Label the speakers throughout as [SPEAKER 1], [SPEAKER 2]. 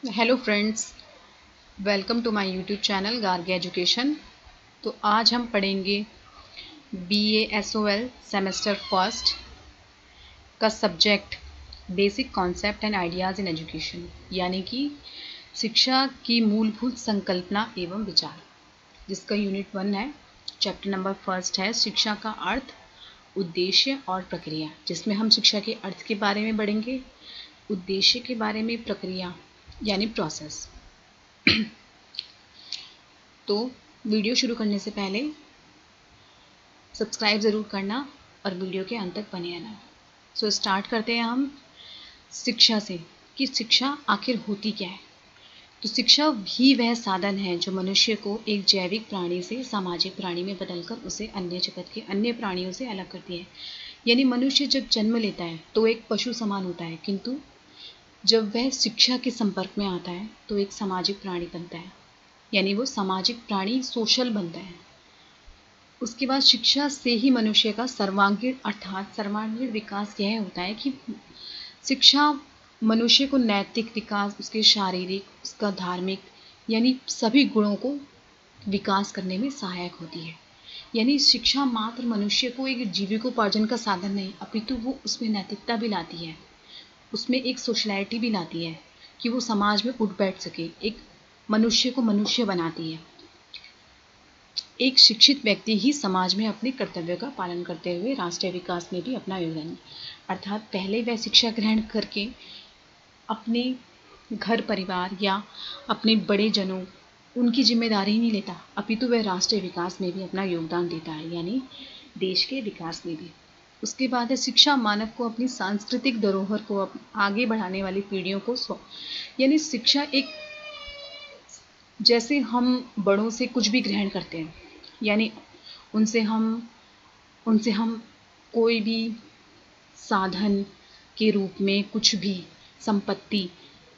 [SPEAKER 1] Hello friends, welcome to my YouTube channel Gargi education. तो आज हम पढ़ेंगे BA सेमेस्टर फर्स्ट का subject basic concept and ideas in education, यानी कि शिक्षा की मूलभूत संकल्पना एवं विचार, जिसका यूनिट 1 है। चैप्टर नंबर फर्स्ट है शिक्षा का अर्थ, उद्देश्य और प्रक्रिया, जिसमें हम शिक्षा के अर्थ के बारे में पढ़ेंगे, उद्देश्य के बारे में, प्रक्रिया यानी प्रोसेस। तो वीडियो शुरू करने से पहले सब्सक्राइब ज़रूर करना और वीडियो के अंत तक बने रहना। सो स्टार्ट करते हैं हम शिक्षा से कि शिक्षा आखिर होती क्या है। तो शिक्षा भी वह साधन है जो मनुष्य को एक जैविक प्राणी से सामाजिक प्राणी में बदलकर उसे अन्य जगत के अन्य प्राणियों से अलग करती है। यानी मनुष्य जब जन्म लेता है तो एक पशु समान होता है, किंतु जब वह शिक्षा के संपर्क में आता है तो एक सामाजिक प्राणी बनता है, यानी वो सामाजिक प्राणी सोशल बनता है। उसके बाद शिक्षा से ही मनुष्य का सर्वांगीण विकास यह होता है कि शिक्षा मनुष्य को नैतिक विकास, उसके शारीरिक, उसका धार्मिक, यानी सभी गुणों को विकास करने में सहायक होती है। यानी शिक्षा मात्र मनुष्य को एक जीविकोपार्जन का साधन नहीं, अपितु वो उसमें नैतिकता भी लाती है, उसमें एक सोशलिटी भी लाती है कि वो समाज में उठ बैठ सके, एक मनुष्य को मनुष्य बनाती है। एक शिक्षित व्यक्ति ही समाज में अपने कर्तव्यों का पालन करते हुए राष्ट्रीय विकास में भी अपना योगदान, अर्थात पहले वह शिक्षा ग्रहण करके अपने घर परिवार या अपने बड़े जनों उनकी जिम्मेदारी नहीं लेता, अपितु वह राष्ट्रीय विकास में भी अपना योगदान देता है, यानी देश के विकास में भी। उसके बाद है शिक्षा मानव को अपनी सांस्कृतिक धरोहर को आगे बढ़ाने वाली पीढ़ियों को यानी शिक्षा एक, जैसे हम बड़ों से कुछ भी ग्रहण करते हैं, यानी उनसे हम कोई भी साधन के रूप में कुछ भी संपत्ति,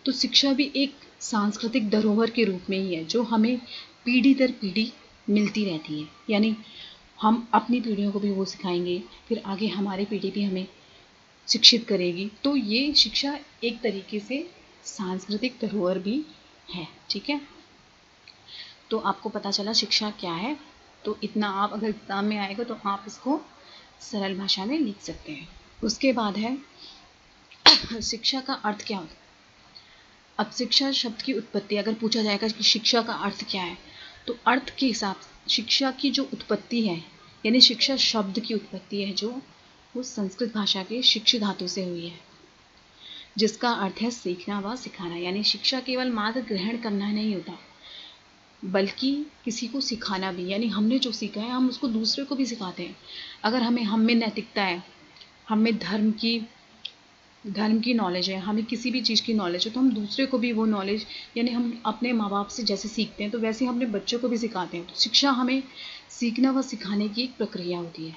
[SPEAKER 1] तो शिक्षा भी एक सांस्कृतिक धरोहर के रूप में ही है जो हमें पीढ़ी दर पीढ़ी मिलती रहती है। यानी हम अपनी पीढ़ियों को भी वो सिखाएंगे, फिर आगे हमारी पीढ़ी भी हमें शिक्षित करेगी। तो ये शिक्षा एक तरीके से सांस्कृतिक धरोहर भी है। ठीक है, तो आपको पता चला शिक्षा क्या है। तो इतना आप अगर एग्जाम में आएगा तो आप इसको सरल भाषा में लिख सकते हैं। उसके बाद है शिक्षा का अर्थ क्या होता है। अब शिक्षा शब्द की उत्पत्ति अगर पूछा जाएगा कि शिक्षा का अर्थ क्या है, तो अर्थ के हिसाब से शिक्षा की जो उत्पत्ति है, यानी शिक्षा शब्द की उत्पत्ति है जो वो संस्कृत भाषा के शिक्षु धातु से हुई है, जिसका अर्थ है सीखना व सिखाना। यानी शिक्षा केवल मात्र ग्रहण करना नहीं होता, बल्कि किसी को सिखाना भी, यानी हमने जो सीखा है हम उसको दूसरे को भी सिखाते हैं। अगर हम में नैतिकता है, हमें धर्म की नॉलेज है, हमें किसी भी चीज़ की नॉलेज है, तो हम दूसरे को भी वो नॉलेज, यानी हम अपने माँ बाप से जैसे सीखते हैं तो वैसे हम अपने बच्चों को भी सिखाते हैं। तो शिक्षा हमें सीखना व सिखाने की एक प्रक्रिया होती है।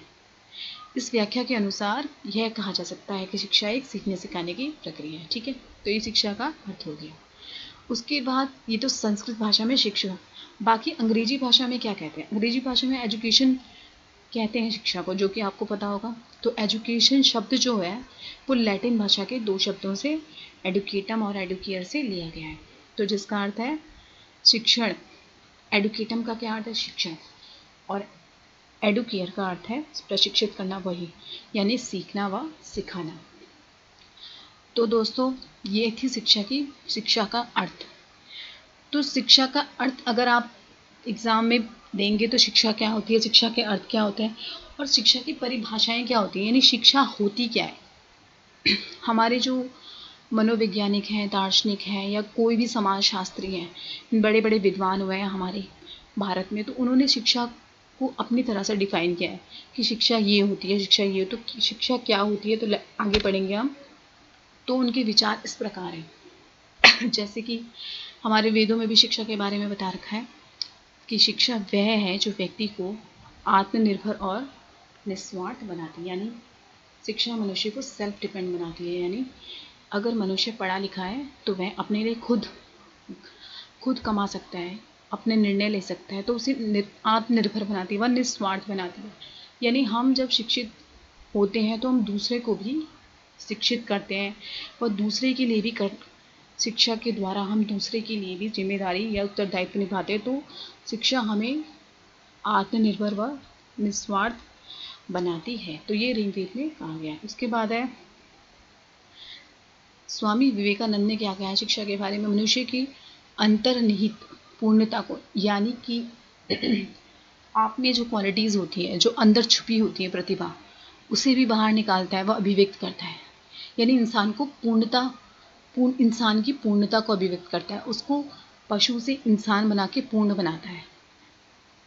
[SPEAKER 1] इस व्याख्या के अनुसार यह कहा जा सकता है कि शिक्षा एक सीखने सिखाने की प्रक्रिया है। ठीक है, तो ये शिक्षा का अर्थ हो गया। उसके बाद ये तो संस्कृत भाषा में शिक्षा, बाकी अंग्रेजी भाषा में क्या कहते हैं। अंग्रेजी भाषा में एजुकेशन कहते हैं शिक्षा को, जो कि आपको पता होगा। तो एजुकेशन शब्द जो है वो लैटिन भाषा के दो शब्दों से एडुकेटम और एडुकेयर से लिया गया है, तो जिसका अर्थ है शिक्षण। एडुकेटम का क्या अर्थ है, शिक्षण, और एडुकेयर का अर्थ है प्रशिक्षित करना, वही यानी सीखना व सिखाना। तो दोस्तों ये थी शिक्षा का अर्थ। तो शिक्षा का अर्थ अगर आप एग्ज़ाम में देंगे तो शिक्षा क्या होती है, शिक्षा के अर्थ क्या होते हैं और शिक्षा की परिभाषाएं क्या होती हैं, यानी शिक्षा होती क्या है। हमारे जो मनोवैज्ञानिक हैं, दार्शनिक हैं, या कोई भी समाजशास्त्री हैं, बड़े बड़े विद्वान हुए हैं हमारे भारत में, तो उन्होंने शिक्षा को अपनी तरह से डिफाइन किया है कि शिक्षा ये होती है, शिक्षा ये। तो शिक्षा क्या होती है तो आगे पढ़ेंगे हम। तो उनके विचार इस प्रकार हैं जैसे कि हमारे वेदों में भी शिक्षा के बारे में बता रखा है कि शिक्षा वह है जो व्यक्ति को आत्मनिर्भर और निस्वार्थ बनाती है। यानी शिक्षा मनुष्य को सेल्फ डिपेंड बनाती है, यानी अगर मनुष्य पढ़ा लिखा है तो वह अपने लिए खुद कमा सकता है, अपने निर्णय ले सकता है, तो उसे आत्मनिर्भर बनाती है, वह निस्वार्थ बनाती है। यानी हम जब शिक्षित होते हैं तो हम दूसरे को भी शिक्षित करते हैं और दूसरे के लिए भी शिक्षा के द्वारा हम दूसरे के लिए भी जिम्मेदारी या उत्तरदायित्व निभाते हैं, तो शिक्षा हमें आत्मनिर्भर व निस्वार्थ बनाती है। तो ये ऋग्वेद में कहा गया है। उसके बाद है स्वामी विवेकानंद ने क्या कहा है शिक्षा के बारे में, मनुष्य की अंतर्निहित पूर्णता को, यानी कि आप में जो क्वालिटीज़ होती है, जो अंदर छुपी होती है प्रतिभा, उसे भी बाहर निकालता है, वह अभिव्यक्त करता है। यानी इंसान को इंसान की पूर्णता को अभिव्यक्त करता है, उसको पशु से इंसान बना के पूर्ण बनाता है।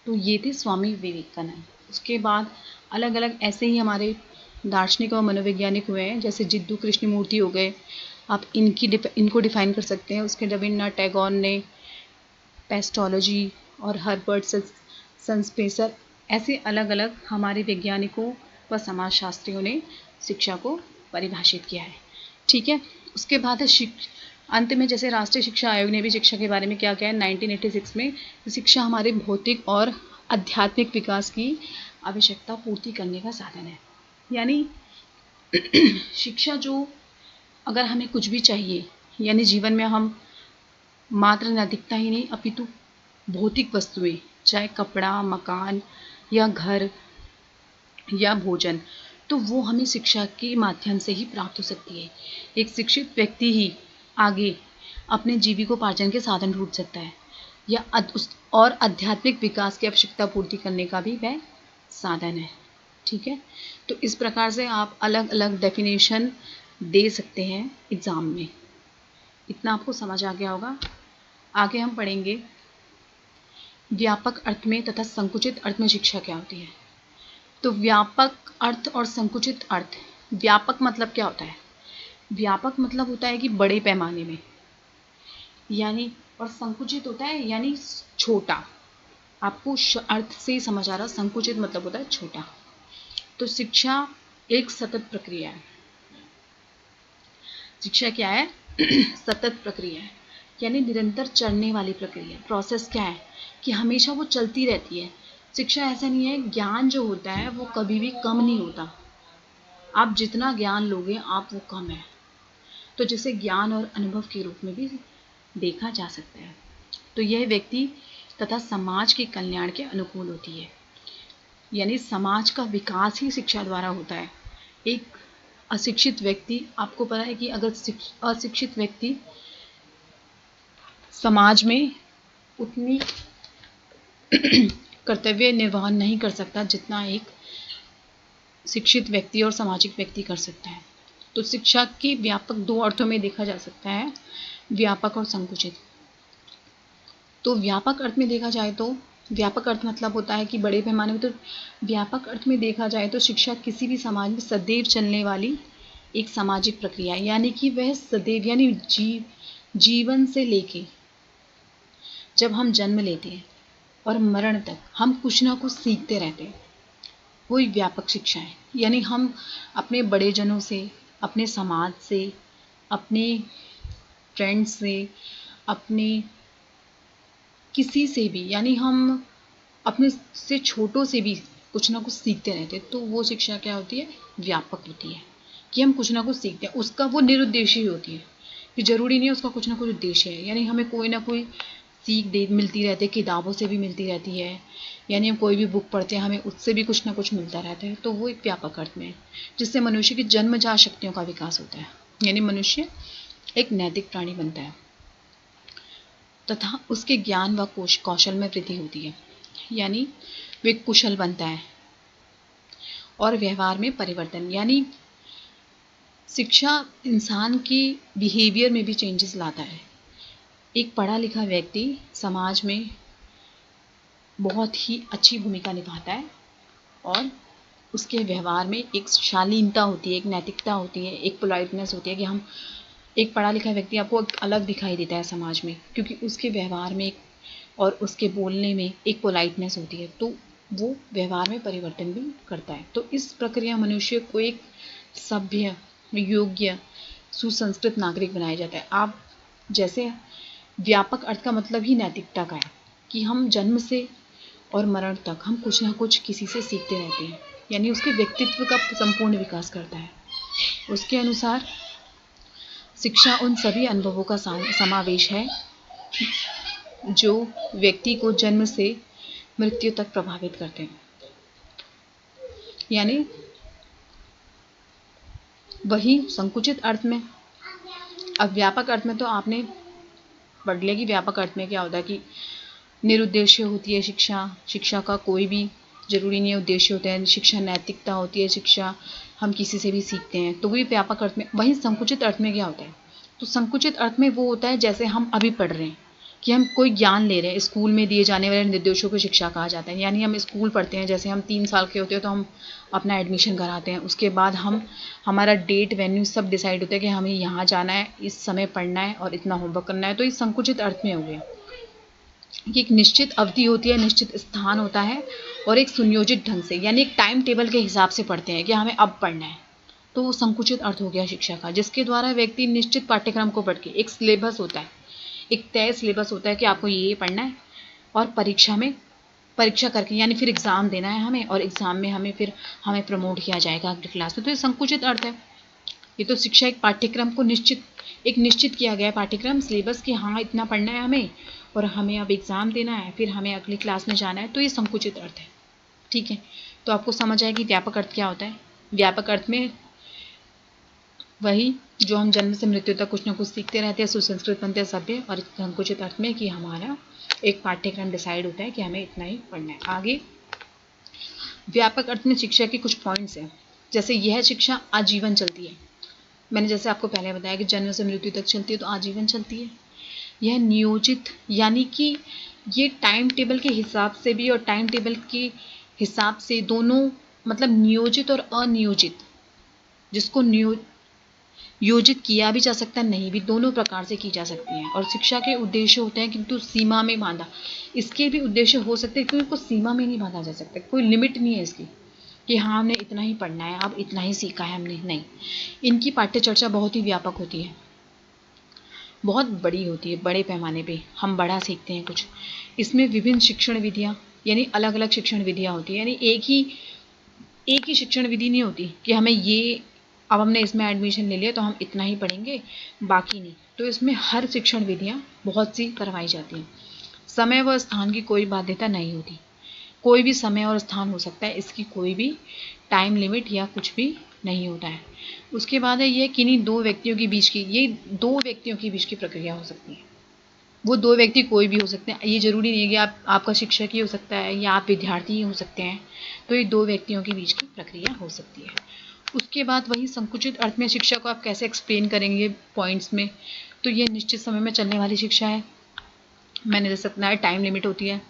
[SPEAKER 1] तो ये थे स्वामी विवेकानंद। उसके बाद अलग अलग ऐसे ही हमारे दार्शनिक और मनोवैज्ञानिक हुए हैं, जैसे जिद्दू कृष्णमूर्ति हो गए, आप इनको डिफाइन कर सकते हैं। उसके रविन्द्रनाथ टैगोर ने पेस्टोलॉजी और हर्बर्ट सस्पेंसर, ऐसे अलग अलग हमारे वैज्ञानिकों व समाजशास्त्रियों ने शिक्षा को परिभाषित किया है। ठीक है। उसके बाद है अंत में जैसे राष्ट्रीय शिक्षा आयोग ने भी शिक्षा के बारे में क्या किया है 1986 में, शिक्षा हमारे भौतिक और आध्यात्मिक विकास की आवश्यकता पूर्ति करने का साधन है। यानी शिक्षा जो, अगर हमें कुछ भी चाहिए, यानी जीवन में हम मात्र नैतिकता ही नहीं अपितु भौतिक वस्तुएं, चाहे कपड़ा, मकान या घर या भोजन, तो वो हमें शिक्षा के माध्यम से ही प्राप्त हो सकती है। एक शिक्षित व्यक्ति ही आगे अपने जीविकोपार्जन के साधन ढूंढ सकता है, या और आध्यात्मिक विकास की आवश्यकता पूर्ति करने का भी वह साधन है। ठीक है। तो इस प्रकार से आप अलग अलग डेफिनेशन दे सकते हैं एग्ज़ाम में। इतना आपको समझ आ गया होगा। आगे हम पढ़ेंगे व्यापक अर्थ में तथा संकुचित अर्थ में शिक्षा क्या होती है। तो व्यापक अर्थ और संकुचित अर्थ, व्यापक मतलब क्या होता है, व्यापक मतलब होता है कि बड़े पैमाने में, यानी, और संकुचित होता है यानी छोटा। आपको अर्थ से ही समझ आ रहा, संकुचित मतलब होता है छोटा। तो शिक्षा एक सतत प्रक्रिया है। शिक्षा क्या है सतत प्रक्रिया है, यानी निरंतर चलने वाली प्रक्रिया। प्रोसेस क्या है कि हमेशा वो चलती रहती है। शिक्षा ऐसा नहीं है, ज्ञान जो होता है वो कभी भी कम नहीं होता। आप जितना ज्ञान लोगे आप वो कम है, तो जिसे ज्ञान और अनुभव के रूप में भी देखा जा सकता है। तो यह व्यक्ति तथा समाज के कल्याण के अनुकूल होती है, यानी समाज का विकास ही शिक्षा द्वारा होता है। एक अशिक्षित व्यक्ति, आपको पता है कि अगर अशिक्षित व्यक्ति समाज में उतनी कर्तव्य निर्वहन नहीं कर सकता जितना एक शिक्षित व्यक्ति और सामाजिक व्यक्ति कर सकता है। तो शिक्षा की व्यापक दो अर्थों में देखा जा सकता है, व्यापक और संकुचित। तो व्यापक अर्थ में देखा जाए तो, व्यापक अर्थ मतलब होता है कि बड़े पैमाने में, तो व्यापक अर्थ में देखा जाए तो शिक्षा किसी भी समाज में सदैव चलने वाली एक सामाजिक प्रक्रिया, यानी कि वह सदैव, यानी जीवन से लेके जब हम जन्म लेते हैं और मरण तक हम कुछ ना कुछ सीखते रहते हैं, वही व्यापक शिक्षा है। यानी हम अपने बड़े जनों से, अपने समाज से, अपने फ्रेंड्स से, अपने किसी से भी, यानी हम अपने से छोटों से भी कुछ ना कुछ सीखते रहते हैं, तो वो शिक्षा क्या होती है व्यापक होती है, कि हम कुछ ना कुछ सीखते हैं। उसका वो निरुद्देश्य होती है, कि जरूरी नहीं है उसका कुछ ना कुछ उद्देश्य है, यानी हमें कोई ना कोई सीख मिलती रहती है, किताबों से भी मिलती रहती है, यानी हम कोई भी बुक पढ़ते हैं हमें उससे भी कुछ ना कुछ मिलता रहता है। तो वो एक व्यापक अर्थ में है, जिससे मनुष्य की जन्मजात शक्तियों का विकास होता है, यानी मनुष्य एक नैतिक प्राणी बनता है तथा उसके ज्ञान व कौशल में वृद्धि होती है, यानी वे कुशल बनता है। और व्यवहार में परिवर्तन, यानी शिक्षा इंसान की बिहेवियर में भी चेंजेस लाता है। एक पढ़ा लिखा व्यक्ति समाज में बहुत ही अच्छी भूमिका निभाता है, और उसके व्यवहार में एक शालीनता होती है, एक नैतिकता होती है, एक पोलाइटनेस होती है, कि हम, एक पढ़ा लिखा व्यक्ति आपको अलग दिखाई देता है समाज में, क्योंकि उसके व्यवहार में और उसके बोलने में एक पोलाइटनेस होती है, तो वो व्यवहार में परिवर्तन भी करता है। तो इस प्रक्रिया मनुष्य को एक सभ्य, योग्य, सुसंस्कृत नागरिक बनाया जाता है। आप जैसे व्यापक अर्थ का मतलब ही नैतिकता का है, कि हम जन्म से और मरण तक हम कुछ ना कुछ किसी से सीखते रहते हैं, यानी उसके व्यक्तित्व का संपूर्ण विकास करता है। उसके अनुसार शिक्षा उन सभी अनुभवों का समावेश है जो व्यक्ति को जन्म से मृत्यु तक प्रभावित करते हैं। यानी वही संकुचित अर्थ में, अब व्यापक अर्थ में तो आपने पढ़ लिया कि व्यापक अर्थ में क्या होता है कि निरुद्देश्य होती है शिक्षा, शिक्षा का कोई भी जरूरी नहीं है उद्देश्य होता है, शिक्षा नैतिकता होती है, शिक्षा हम किसी से भी सीखते हैं, तो वही व्यापक अर्थ में। वहीं संकुचित अर्थ में क्या होता है, तो संकुचित अर्थ में वो होता है जैसे हम अभी पढ़ रहे हैं कि हम कोई ज्ञान ले रहे हैं, स्कूल में दिए जाने वाले निर्देशों को शिक्षा कहा जाता है। यानी हम स्कूल पढ़ते हैं, जैसे हम 3 साल के होते हैं तो हम अपना एडमिशन कराते हैं, उसके बाद हमारा डेट वेन्यू सब डिसाइड होता है कि हमें यहाँ जाना है, इस समय पढ़ना है और इतना होमवर्क करना है। तो इस संकुचित अर्थ में हो गया कि एक निश्चित अवधि होती है, निश्चित स्थान होता है और एक सुनियोजित ढंग से, यानी एक टाइम टेबल के हिसाब से पढ़ते हैं कि हमें अब पढ़ना है। तो वो संकुचित अर्थ हो गया शिक्षा का, जिसके द्वारा व्यक्ति निश्चित पाठ्यक्रम को पढ़ के, एक सिलेबस होता है, एक तय सिलेबस होता है कि आपको ये पढ़ना है और परीक्षा करके यानी फिर एग्ज़ाम देना है हमें, और एग्ज़ाम में हमें प्रमोट किया जाएगा अगली क्लास में। तो ये संकुचित अर्थ है। ये तो शिक्षा एक पाठ्यक्रम को निश्चित किया गया है पाठ्यक्रम सिलेबस कि हाँ इतना पढ़ना है हमें और हमें अब एग्ज़ाम देना है, फिर हमें अगली क्लास में जाना है। तो ये संकुचित अर्थ है। ठीक है, तो आपको समझ आए कि व्यापक अर्थ क्या होता है। व्यापक अर्थ में वही जो हम जन्म से मृत्यु तक कुछ ना कुछ सीखते रहते हैं, सुसंस्कृत बनते हैं सभ्य। और संकुचित अर्थ में कि हमारा एक पाठ्यक्रम डिसाइड होता है कि हमें इतना ही पढ़ना है। आगे व्यापक अर्थ में शिक्षा के कुछ पॉइंट्स हैं, जैसे यह शिक्षा आजीवन चलती है। मैंने जैसे आपको पहले बताया कि जन्म से मृत्यु तक चलती है, तो आजीवन चलती है। यह नियोजित, यानी कि ये टाइम टेबल के हिसाब से भी और टाइम टेबल के हिसाब से दोनों, मतलब नियोजित और अनियोजित, जिसको योजित किया भी जा सकता है, नहीं भी, दोनों प्रकार से की जा सकती है। और शिक्षा के उद्देश्य होते हैं किंतु सीमा में बांधा। इसके भी उद्देश्य हो सकते हैं क्योंकि इसको सीमा में नहीं बांधा जा सकता, कोई लिमिट नहीं है इसकी कि हाँ हमने इतना ही पढ़ना है, अब इतना ही सीखा है हमने, नहीं। इनकी पाठ्य चर्चा बहुत ही व्यापक होती है, बहुत बड़ी होती है, बड़े पैमाने पे हम बड़ा सीखते हैं कुछ। इसमें विभिन्न शिक्षण विधियाँ, यानी अलग अलग शिक्षण विधियाँ होती है, यानी एक ही शिक्षण विधि नहीं होती कि हमें ये, अब हमने इसमें एडमिशन ले लिया तो हम इतना ही पढ़ेंगे बाकी नहीं। तो इसमें हर शिक्षण विधियाँ बहुत सी करवाई जाती हैं। समय व स्थान की कोई बाध्यता नहीं होती, कोई भी समय और स्थान हो सकता है, इसकी कोई भी टाइम लिमिट या कुछ भी नहीं होता है। उसके बाद है ये किन्हीं दो व्यक्तियों के बीच की, ये 2 व्यक्तियों के बीच की प्रक्रिया हो सकती है। वो 2 व्यक्ति कोई भी हो सकते हैं, ये ज़रूरी नहीं है कि आपका शिक्षक ही हो सकता है या आप विद्यार्थी ही हो सकते हैं। तो ये 2 व्यक्तियों के बीच की प्रक्रिया हो सकती है। उसके बाद वही संकुचित अर्थ में शिक्षा को आप कैसे एक्सप्लेन करेंगे पॉइंट्स में, तो ये निश्चित समय में चलने वाली शिक्षा है। मैंने जैसे अपना टाइम लिमिट होती है,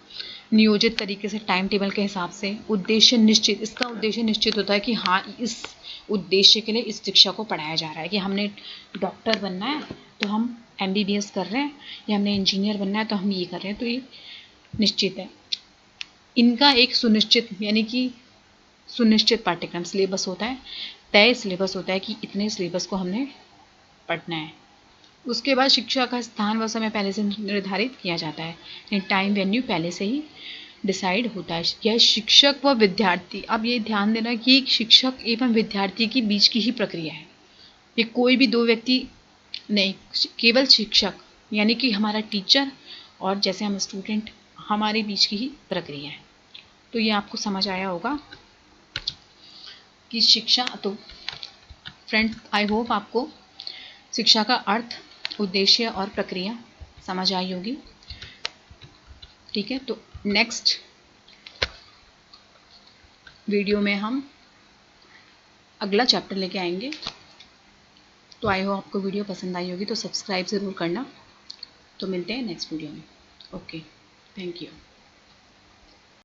[SPEAKER 1] नियोजित तरीके से टाइम टेबल के हिसाब से, उद्देश्य निश्चित, इसका उद्देश्य निश्चित होता है कि हाँ इस उद्देश्य के लिए इस शिक्षा को पढ़ाया जा रहा है कि हमने डॉक्टर बनना है तो हम MBBS कर रहे हैं, या हमने इंजीनियर बनना है तो हम ये कर रहे हैं। तो ये निश्चित है। इनका एक सुनिश्चित, यानी कि सुनिश्चित पाठ्यक्रम सिलेबस होता है, तय सिलेबस होता है कि इतने सिलेबस को हमने पढ़ना है। उसके बाद शिक्षा का स्थान व समय पहले से निर्धारित किया जाता है, टाइम वेन्यू पहले से ही डिसाइड होता है। यह शिक्षक व विद्यार्थी, अब ये ध्यान देना कि शिक्षक एवं विद्यार्थी के बीच की ही प्रक्रिया है, ये कोई भी 2 व्यक्ति नहीं, केवल शिक्षक यानी कि हमारा टीचर और जैसे हम स्टूडेंट, हमारे बीच की ही प्रक्रिया है। तो ये आपको समझ आया होगा कि शिक्षा, तो फ्रेंड्स आई होप आपको शिक्षा का अर्थ, उद्देश्य और प्रक्रिया समझ आई होगी। ठीक है, तो नेक्स्ट वीडियो में हम अगला चैप्टर लेके आएंगे। तो आई होप आपको वीडियो पसंद आई होगी, तो सब्सक्राइब ज़रूर करना। तो मिलते हैं नेक्स्ट वीडियो में। Okay, thank you.